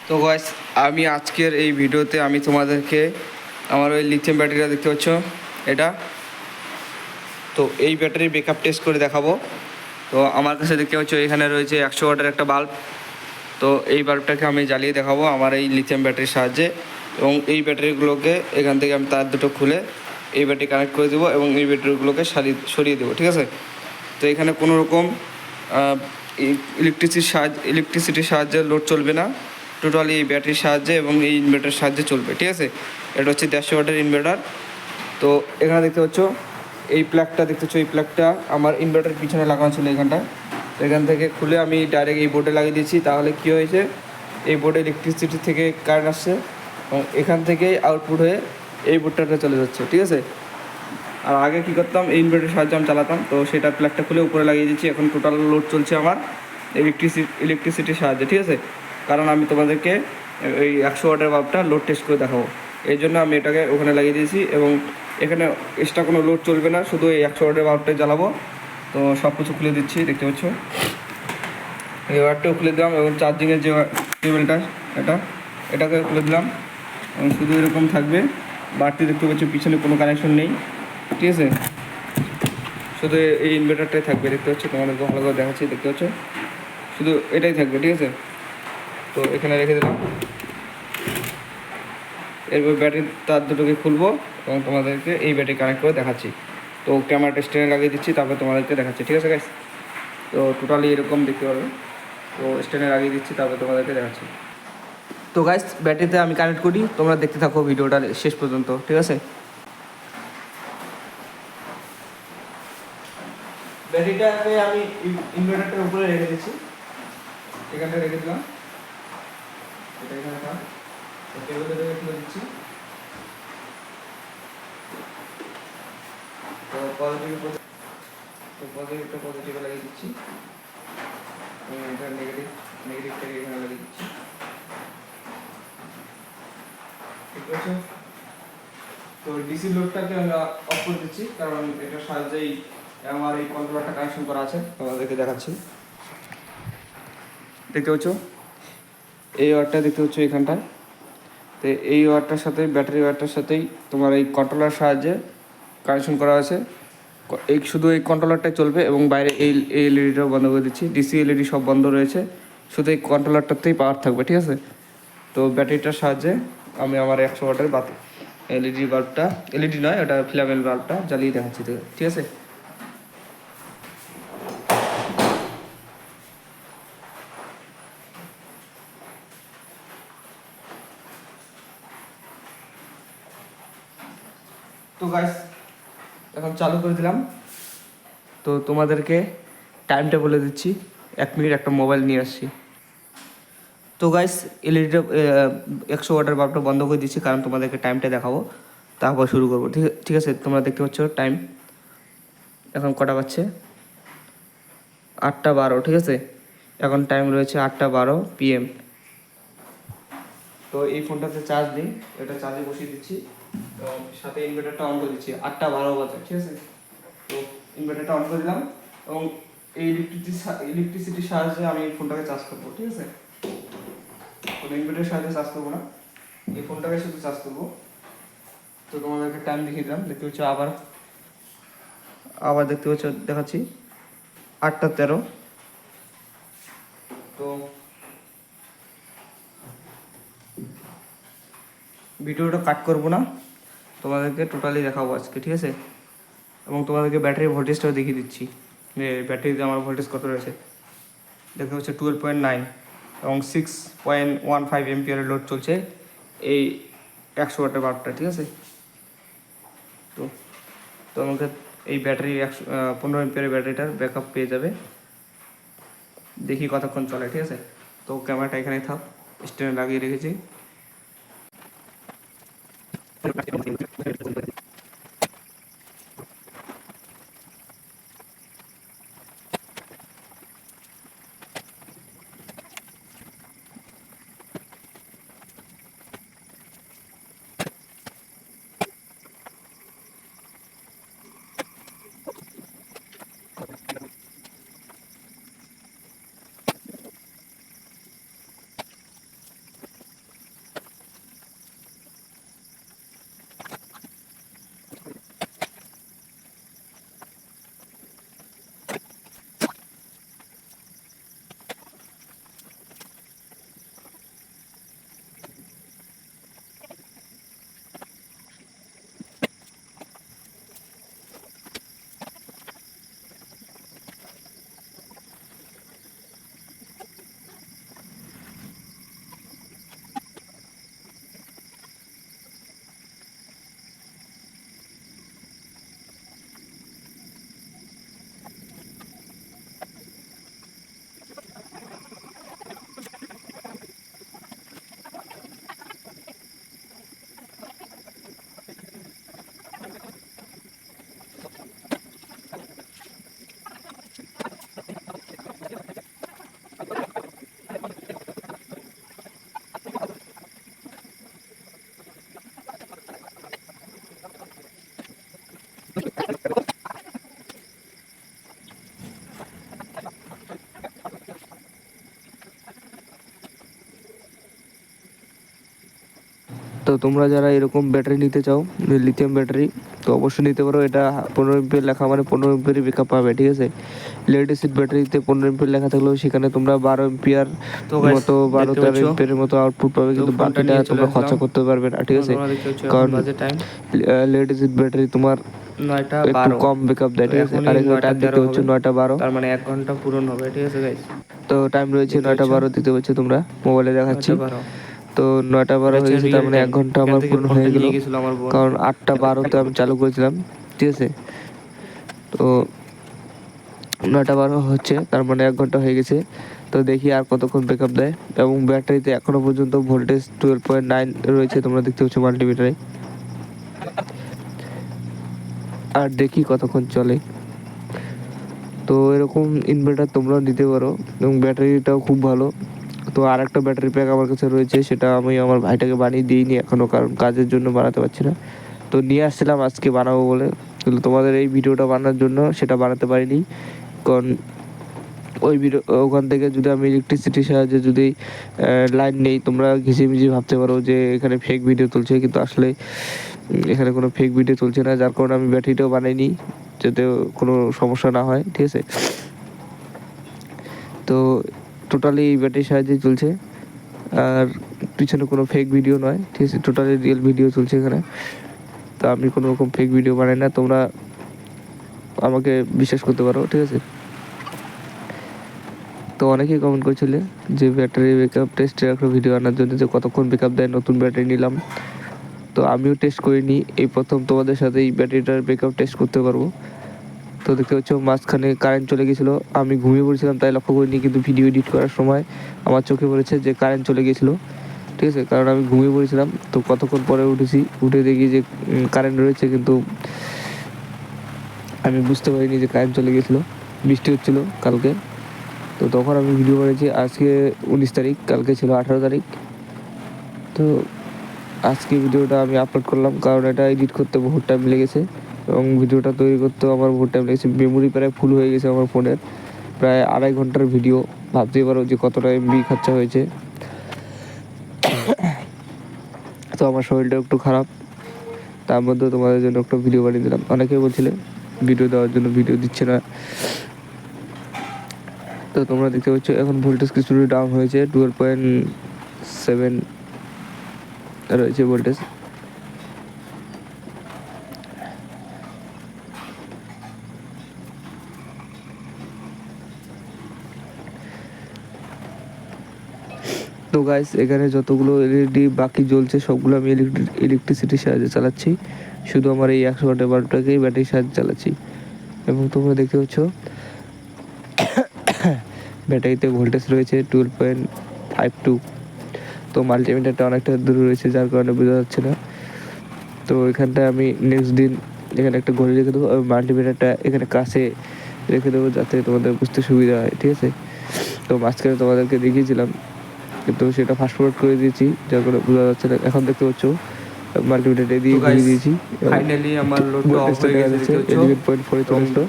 তো গাইস, আমি আজকের এই ভিডিওতে আমি তোমাদেরকে আমার ওই লিথিয়াম ব্যাটারিটা দেখতে পাচ্ছ এটা, তো এই ব্যাটারির ব্যাকআপ টেস্ট করে দেখাবো। তো আমার কাছে দেখতে পাচ্ছ এখানে রয়েছে 100 ওয়াটের একটা বাল্ব। তো এই বাল্বটাকে আমি জ্বালিয়ে দেখাবো আমার এই লিথিয়াম ব্যাটারির সাহায্যে, এবং এই ব্যাটারিগুলোকে এখান থেকে আমি তার দুটো খুলে এই ব্যাটারি কানেক্ট করে দেবো এবং এই ব্যাটারিগুলোকে সরিয়ে দেবো, ঠিক আছে। তো এখানে কোনো রকম ইলেকট্রিসিটির সাহায্যে লোড চলবে না, টোটালি এই ব্যাটারির সাহায্যে এবং এই ইনভার্টারের সাহায্যে চলবে, ঠিক আছে। এটা হচ্ছে 150 ওয়াটের ইনভার্টার। তো এখানে দেখতে পাচ্ছ এই প্লাগটা দেখতে পাচ্ছ, এই প্লাগটা আমার ইনভার্টারের পিছনে লাগানো ছিল এখানটা। তো এখান থেকে খুলে আমি ডাইরেক্ট এই বোর্ডে লাগিয়ে দিয়েছি। তাহলে কী হয়েছে, এই বোর্ডে ইলেকট্রিসিটি থেকে কারেন্ট আসছে এবং এখান থেকেই আউটপুট হয়ে এই বোর্ডটাতে চলে যাচ্ছে, ঠিক আছে। আর আগে কী করতাম, এই ইনভার্টারের সাহায্যে আমি চালাতাম, তো সেটা প্লাগটা খুলে উপরে লাগিয়ে দিচ্ছি। এখন টোটাল লোড চলছে আমার ইলেকট্রিসিটির সাহায্যে, ঠিক আছে। কারণ আমি তোমাদেরকে এই 100 ওয়াটের বাল্বটা লোড টেস্ট করে দেখাবো, এই জন্য আমি এটাকে ওখানে লাগিয়ে দিয়েছি এবং এখানে এক্সট্রা কোনো লোড চলবে না, শুধু এই 100 ওয়াটের বাল্বটাই জ্বালাবো। তো সব কিছু খুলে দিচ্ছি, দেখতে পাচ্ছ এই ওয়ারটাও খুলে দিলাম এবং চার্জিংয়ের যে কেবেলটা এটাকে খুলে দিলাম এবং শুধু এরকম থাকবে। বাড়তি দেখতে পাচ্ছ পিছনে কোনো কানেকশন নেই, ঠিক আছে। শুধু এই ইনভার্টারটাই থাকবে, দেখতে পাচ্ছ, তোমাদেরকে ভালো করে দেখাচ্ছি, দেখতে পাচ্ছ শুধু এটাই থাকবে, ঠিক আছে। তো এখানে রেখে দিলাম। এরপর ব্যাটারির তার দুটোকে খুলবো এবং তোমাদেরকে এই ব্যাটারি কানেক্ট করে দেখাচ্ছি। তো ক্যামেরাটা স্ট্যান্ডে লাগিয়ে দিচ্ছি, তারপর তোমাদেরকে দেখাচ্ছি, ঠিক আছে গাইস। তো টোটালি এরকম দেখতে পারবে। তো স্ট্যান্ডে লাগিয়ে দিচ্ছি, তারপর তোমাদেরকে দেখাচ্ছি। তো গাইস, ব্যাটারিতে আমি কানেক্ট করি, তোমরা দেখতে থাকো ভিডিওটা শেষ পর্যন্ত, ঠিক আছে। ব্যাটারিটাকে আমি ইনভার্টারটার উপরে রেখে দিচ্ছি, এখানটা রেখে দিলাম, এটা এখানে থাক। কেবলটা খুলে দিচ্ছি। তো পজিটিভে লাগিয়ে দিচ্ছি এবং এটা নেগেটিভটাকে এখানে লাগিয়ে দিচ্ছি, ঠিক আছে। তো ডিসি লোডটাকে আমরা অফ করে দিচ্ছি, কারণ এটার সাহায্যেই আমার এই কন্ট্রোলারটা কানেকশন করা আছে, তোমাদেরকে দেখাচ্ছি। দেখতে পাচ্ছ এই ওয়্যারটা দেখতে পাচ্ছ এখানটায়। তো এই ওয়্যারটার সাথে ব্যাটারি ওয়্যারটার সাথেই তোমার এই কন্ট্রোলার সাহায্যে কানেকশন করা আছে। এই শুধু এই কন্ট্রোলারটাই চলবে এবং বাইরে এই এলইডিটাও বন্ধ করে দিচ্ছি, ডিসি এলইডি সব বন্ধ রয়েছে, শুধু এই কন্ট্রোলারটাতেই পাওয়ার থাকবে, ঠিক আছে। তো ব্যাটারিটার সাহায্যে আমি আমার 100 ওয়াটের এলইডি বাল্বটা, এলইডি নয়, ওটা ফিলামেন্ট বাল্বটা জ্বালিয়ে দেখাচ্ছি, ঠিক আছে। তো গাইস, এখন চালু করে দিলাম। তো তোমাদেরকে টাইমটা বলে দিচ্ছি, 1 মিনিট একটা মোবাইল নিয়ে আসছি। তো গাইস, এলইডিটা 100 ওয়াটের বাল্বটা বন্ধ করে দিচ্ছি, কারণ তোমাদেরকে টাইমটা দেখাবো, তারপর শুরু করবো, ঠিক আছে। তোমরা দেখতে পাচ্ছ টাইম এখন কটা বাজছে, 8টা 12, ঠিক আছে। এখন টাইম রয়েছে 8টা 12 PM। তো এই ফোনটাতে চার্জ দিই, এটা চার্জে বসিয়ে দিচ্ছি এবং সাথে ইনভার্টারটা অন করে দিচ্ছি, 8টা 12 বাজে, ঠিক আছে। তো ইনভার্টারটা অন করে দিলাম এবং এই ইলেকট্রিসিটির সাহায্যে আমি এই ফোনটাকে চার্জ করবো, ঠিক আছে। কোনো ইনভার্টারের সাহায্যে চার্জ করবো না, এই ফোনটাকে শুধু চার্জ করবো। তো তোমাদেরকে টাইম দেখিয়ে দিলাম, দেখতে পাচ্ছ আবার দেখতে পাচ্ছ, দেখাচ্ছি 8টা 13। তো ভিডিওটা কাট করবো না, তোমাদেরকে টোটালি দেখাবো আজকে, ঠিক আছে। এবং তোমাদেরকে ব্যাটারির ভোল্টেজটাও দেখিয়ে দিচ্ছি, যে ব্যাটারিতে আমার ভোল্টেজ কত রয়েছে। দেখতে পাচ্ছ 12.9 এবং 6.15 এমপিয়ারের লোড চলছে এই 100 ওয়াটের বাল্বটা, ঠিক আছে। তো তো আমাকে এই ব্যাটারি 15 এমপিয়ারের ব্যাটারিটার ব্যাকআপ পেয়ে যাবে, দেখি কতক্ষণ চলে, ঠিক আছে। তো ক্যামেরাটা এখানেই থাক, স্ট্যান্ডে লাগিয়ে রেখেছি। তো তোমরা যারা এরকম ব্যাটারি নিতে চাও, লিথিয়াম ব্যাটারি, তো অবশ্যই নিতে পারো। এটা 15 এমপিয়ার লেখা মানে 15 এমপিয়ারই ব্যাকআপ পাবে, ঠিক আছে। লেড অ্যাসিড ব্যাটারিতে 15 এমপিয়ার লেখা থাকলেও সেখানে তোমরা 12 এমপিয়ার মতো 12-13 এমপিয়ারের মতো আউটপুট পাবে, কিন্তু বাকিটা তোমরা খরচা করতে পারবে না, ঠিক আছে। কারণ লেড অ্যাসিড ব্যাটারি তোমার 9টা একটু 12 কম ব্যাকআপ দেয়, ঠিক আছে। আর এখানে টাইম দেখতে হচ্ছে 9টা 12, তার মানে 1 ঘন্টা পূরণ হবে, ঠিক আছে গাইস। তো টাইম রয়েছে 9টা 12 দিতে হচ্ছে, তোমরা মোবাইলে দেখাচ্ছি। 9টা 12 তো 9টা 12 হয়ে গেছে, তার মানে 1 ঘন্টা আমার পূর্ণ হয়ে গেল, কারণ 8টা 12তে আমি চালু করেছিলাম, ঠিক আছে। তো 9টা 12 হচ্ছে, তার মানে 1 ঘন্টা হয়ে গেছে। তো দেখি আর কতক্ষণ ব্যাকআপ দেয়। এবং ব্যাটারিতে এখনো পর্যন্ত ভোল্টেজ 12.9 রয়েছে, তোমরা দেখতে পাচ্ছ মাল্টিমিটারে। আর দেখি কতক্ষণ চলে। তো এরকম ইনভার্টার তোমরাও নিতে পারো, এবং ব্যাটারিটাও খুব ভালো। তো আর একটা ব্যাটারি প্যাক আমার কাছে রয়েছে, সেটা আমি আমার ভাইটাকে বানিয়ে দিইনি এখনও, কারণ কাজের জন্য বানাতে পারছি না। তো নিয়ে আসছিলাম আজকে বানাবো বলে, কিন্তু তোমাদের এই ভিডিওটা বানানোর জন্য সেটা বানাতে পারিনি। কারণ ওই ভিডিও ওখান থেকে যদি আমি ইলেকট্রিসিটির সাহায্যে যদি লাইন নেই, তোমরা ঘিচিমিচি ভাবতে পারো যে এখানে ফেক ভিডিও তুলছে, কিন্তু আসলে এখানে কোনো ফেক ভিডিও চলছে না। যার কারণে আমি ব্যাটারিটাও বানাইনি, যাতে কোনো সমস্যা না হয়, ঠিক আছে। তো টোটালি এই ব্যাটারির সাহায্যে চলছে, আর পিছনে কোনো ফেক ভিডিও নয়, ঠিক আছে। টোটালি রিয়েল ভিডিও চলছে এখানে। তো আমি কোনো রকম ফেক ভিডিও বানাই না, তোমরা আমাকে বিশ্বাস করতে পারো, ঠিক আছে। তো অনেকেই কমেন্ট করছিলে যে ব্যাটারি ব্যাকআপ টেস্টের একটা ভিডিও আনার জন্য, যে কতক্ষণ ব্যাকআপ দেয়। নতুন ব্যাটারি নিলাম, তো আমিও টেস্ট করিনি, এই প্রথম তোমাদের সাথে এই ব্যাটারিটার ব্যাকআপ টেস্ট করতে পারবো। তো দেখতে পাচ্ছ মাঝখানে কারেন্ট চলে গেছিলো, আমি ঘুমিয়ে পড়েছিলাম তাই লক্ষ্য করিনি, কিন্তু ভিডিও এডিট করার সময় আমার চোখে পড়েছে যে কারেন্ট চলে গেছিলো, ঠিক আছে। কারণ আমি ঘুমিয়ে পড়েছিলাম, তো কতক্ষণ পরে উঠেছি, উঠে দেখি যে কারেন্ট রয়েছে, কিন্তু আমি বুঝতে পারিনি যে কারেন্ট চলে গেছিলো। বৃষ্টি হচ্ছিলো কালকে, তো তখন আমি ভিডিও বানিয়েছি। আজকে 19 তারিখ, কালকে ছিল 18 তারিখ। তো আজকে ভিডিওটা আমি আপলোড করলাম, কারণ এটা এডিট করতে বহুত টাইম লেগেছে, এবং ভিডিওটা তৈরি করতেও আমার বহুত টাইম লেগেছে। মেমোরি প্রায় ফুল হয়ে গেছে আমার ফোনের, প্রায় 2.5 ঘন্টার ভিডিও। ভাবতেই পারো যে কতটা এমবি খরচা হয়েছে। তো আমার শরীরটা একটু খারাপ, তার মধ্যে তোমাদের জন্য একটা ভিডিও বানিয়ে দিলাম। অনেকেই বলছিলে ভিডিও দেওয়ার জন্য, ভিডিও দিচ্ছে না। তো তোমরা দেখতে পাচ্ছ এখন ভোল্টেজ কিছুটা ডাউন হয়েছে, 12.7 রয়েছে ভোল্টেজ। তো গাইস, এখানে যতগুলো এলইডি বাকি জ্বলছে সবগুলো আমি ইলেকট্রিসিটির সাহায্যে চালাচ্ছি। শুধু আমার এই 100 ওয়াটের বাল্বটাকেই ব্যাটারির সাহায্যে চালাচ্ছি। এবং তোমরা দেখতে পাচ্ছ ব্যাটারিতে ভোল্টেজ রয়েছে 12.52। তো মাল্টিমিটারটা অনেকটা দূরে রয়েছে, যার কারণে বোঝা যাচ্ছে না। তো এখানটায় আমি নেক্সট দিন এখানে একটা ঘড়ি রেখে দেবো, মাল্টিমিটারটা এখানে কাছে রেখে দেবো, যাতে তোমাদের বুঝতে সুবিধা হয়, ঠিক আছে। তো মাঝখানে তোমাদেরকে দেখিয়েছিলাম, কিন্তু সেটা ফাস্ট ফরওয়ার্ড করে দিয়েছি, যার কারণে বোঝা যাচ্ছে না। এখন দেখতে পাচ্ছ মাল্টিমিটার দিয়ে ঘুরিয়ে দিয়েছি, ফাইনালি আমার লোডটা অফ হয়ে গেছে, 11.4 চলে আসলো,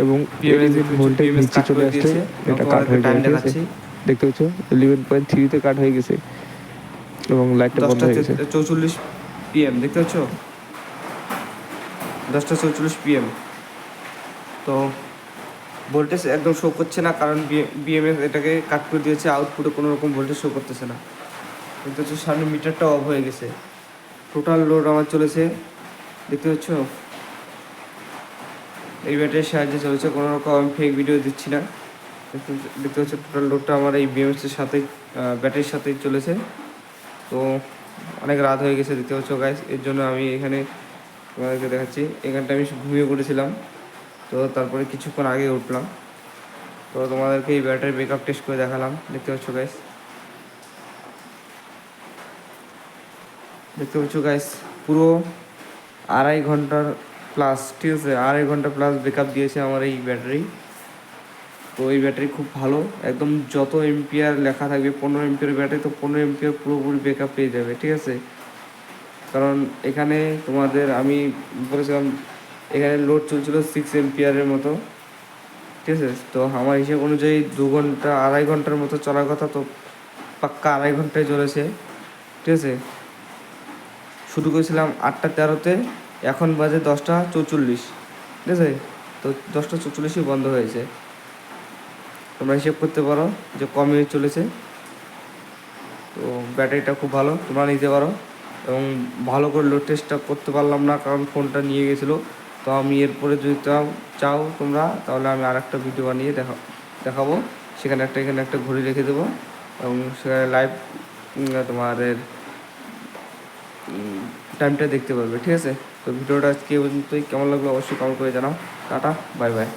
এবং 11 ভোল্টের নিচে চলে আসলে এটা কাট হয়ে যাবে, ঠিক আছে। দেখতে পাচ্ছ 11.3-তে কাট হয়ে গেছে, এবং লাইটটা বন্ধ হয়ে গেছে। 10:44 PM দেখতে পাচ্ছ, 10:44 PM। তো ভোল্টেজ একদম শো করছে না, কারণ বিএমএস এটাকে কাট করে দিয়েছে, আউটপুটে কোনো রকম ভোল্টেজ শো করতেছে না। দেখতে হচ্ছে সামনে মিটারটা অফ হয়ে গেছে। টোটাল লোড আমার চলেছে, দেখতে পাচ্ছ এই ব্যাটারির সাহায্যে চলেছে, কোনো রকম আমি ফেক ভিডিও দিচ্ছি না। দেখতে পাচ্ছ টোটাল লোডটা আমার এই বিএমএসের সাথেই, ব্যাটারির সাথেই চলেছে। তো অনেক রাত হয়ে গেছে দেখতে পাচ্ছ গাইস, এর জন্য আমি এখানে তোমাদেরকে দেখাচ্ছি। এখানটা আমি ঘুমিয়ে পড়েছিলাম, তো তারপরে কিছুক্ষণ আগে উঠলাম। তো তোমাদেরকে এই ব্যাটারি ব্যাকআপ টেস্ট করে দেখালাম। দেখতে পাচ্ছ গাইস, পুরো 2.5 ঘন্টার প্লাস, ঠিক আছে, 2.5 ঘন্টা প্লাস ব্যাকআপ দিয়েছে আমার এই ব্যাটারি। তো এই ব্যাটারি খুব ভালো, একদম যত এমপিআর লেখা থাকবে, 15 এমপিআর ব্যাটারি, তো 15 এমপিআর পুরোপুরি ব্যাকআপ পেয়ে যাবে, ঠিক আছে। কারণ এখানে তোমাদের আমি বলেছিলাম এখানে লোড চলছিল 6 এম্পিয়ারের মতো, ঠিক আছে। তো আমার হিসেব অনুযায়ী 2 ঘন্টা 2.5 ঘন্টার মতো চলার কথা, তো পাক্কা 2.5 ঘন্টায় চলেছে, ঠিক আছে। শুরু করেছিলাম 8টা 13-তে, এখন বাজে 10টা 44, ঠিক আছে। তো 10টা 44-ই বন্ধ হয়েছে। তোমরা হিসেব করতে পারো যে কমে চলেছে। তো ব্যাটারিটা খুব ভালো, তোমরা নিতে পারো। এবং ভালো করে লোড টেস্টটা করতে পারলাম না, কারণ ফোনটা নিয়ে গেছিলো। তো আমি এরপরে যদি চাও তোমরা, তাহলে আমি আরেকটা ভিডিও বানিয়ে দেখাবো। সেখানে এখানে একটা ঘড়ি রেখে দেবো, এবং সেখানে লাইভ তোমার টাইমটা দেখতে পারবে, ঠিক আছে। তো ভিডিওটা আজকে পর্যন্তই, কেমন লাগলো অবশ্যই কমেন্ট করে জানাও। Tata, bye bye.